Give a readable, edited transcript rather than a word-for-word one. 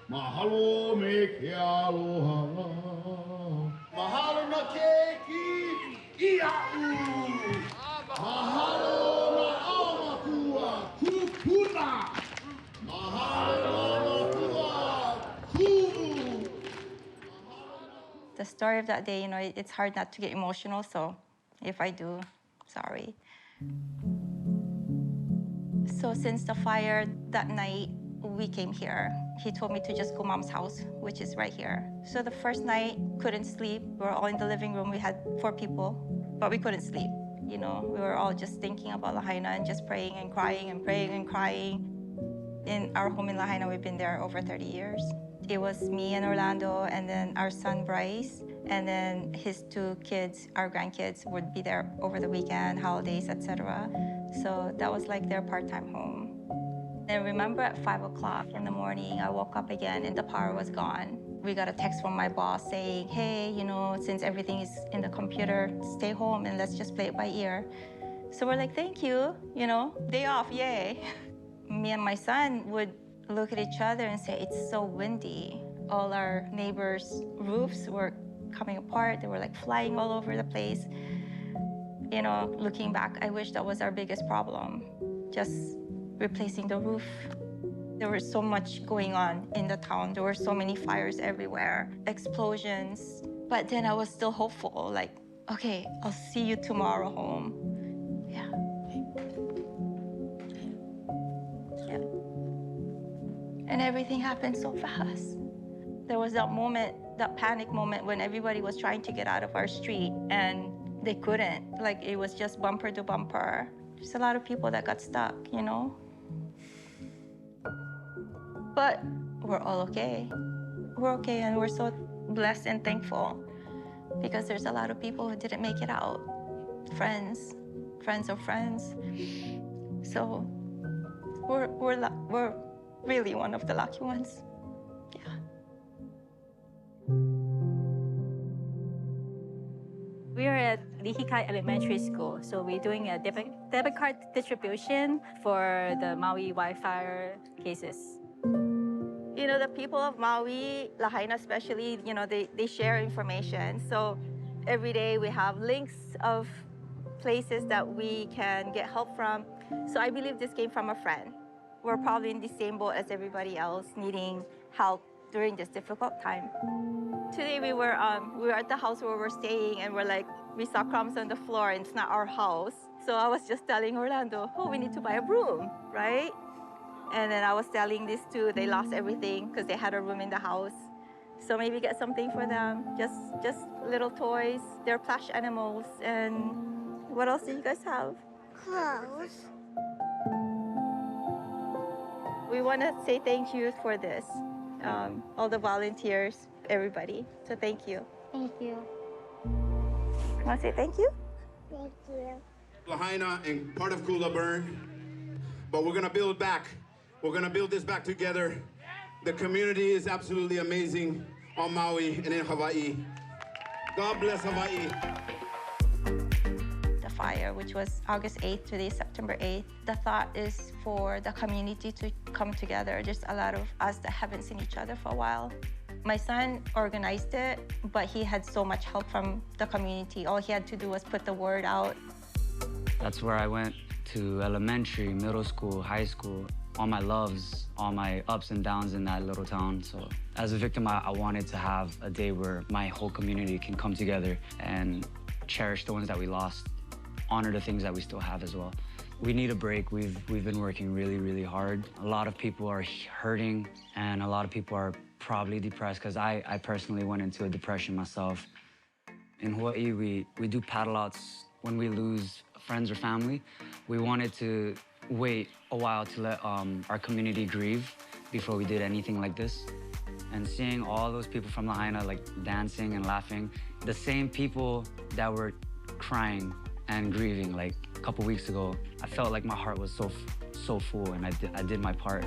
Mahalo me ke aloha, mahalo na keiki ia'u, mahalo na amakua kupuna, mahalo na ku'u. The story of that day, it's hard not to get emotional, so if I do, sorry. So since the fire that night, we came here. He told me to just go Mom's house, which is right here. So the first night, couldn't sleep. We were all in the living room. We had 4 people, but we couldn't sleep. We were all just thinking about Lahaina and just praying and crying and praying and crying. In our home in Lahaina, we've been there over 30 years. It was me and Orlando, and then our son, Bryce, and then his 2 kids, our grandkids, would be there over the weekend, holidays, etc. So that was like their part-time home. And remember at 5 o'clock in the morning, I woke up again and the power was gone. We got a text from my boss saying, hey, since everything is in the computer, stay home and let's just play it by ear. So we're like, thank you, day off, yay. Me and my son would look at each other and say, it's so windy. All our neighbors' roofs were coming apart. They were like flying all over the place. Looking back, I wish that was our biggest problem, just replacing the roof. There was so much going on in the town. There were so many fires everywhere, explosions. But then I was still hopeful, like, okay, I'll see you tomorrow home. Yeah. And everything happened so fast. There was that moment, that panic moment when everybody was trying to get out of our street and they couldn't. Like, it was just bumper to bumper. There's a lot of people that got stuck, But we're all okay. We're okay, and we're so blessed and thankful because there's a lot of people who didn't make it out. Friends of friends. So we're really one of the lucky ones. Yeah. We are at Lihikai Elementary School, so we're doing a debit card distribution for the Maui wildfire cases. The people of Maui, Lahaina especially, they share information. So every day we have links of places that we can get help from. So I believe this came from a friend. We're probably in the same boat as everybody else, needing help during this difficult time. Today we were at the house where we're staying, and we saw crumbs on the floor, and it's not our house. So I was just telling Orlando, we need to buy a broom, right? And then I was telling these 2, they lost everything because they had a room in the house. So maybe get something for them, just little toys. They're plush animals. And what else do you guys have? Clothes. We want to say thank you for this, all the volunteers, everybody. So thank you. Thank you. You want to say thank you? Thank you. Lahaina and part of Kula burned, but we're gonna build back. We're gonna build this back together. The community is absolutely amazing on Maui and in Hawaii. God bless Hawaii. The fire, which was August 8th, today is September 8th. The thought is for the community to come together. There's a lot of us that haven't seen each other for a while. My son organized it, but he had so much help from the community. All he had to do was put the word out. That's where I went to elementary, middle school, high school, all my loves, all my ups and downs in that little town. So as a victim, I wanted to have a day where my whole community can come together and cherish the ones that we lost, honor the things that we still have as well. We need a break. We've been working really, really hard. A lot of people are hurting, and a lot of people are probably depressed, because I personally went into a depression myself. In Hawaii, we do paddle outs when we lose friends or family. We wanted to wait a while to let our community grieve before we did anything like this. And seeing all those people from Lahaina dancing and laughing, the same people that were crying and grieving a couple weeks ago, I felt like my heart was so full, and I did my part.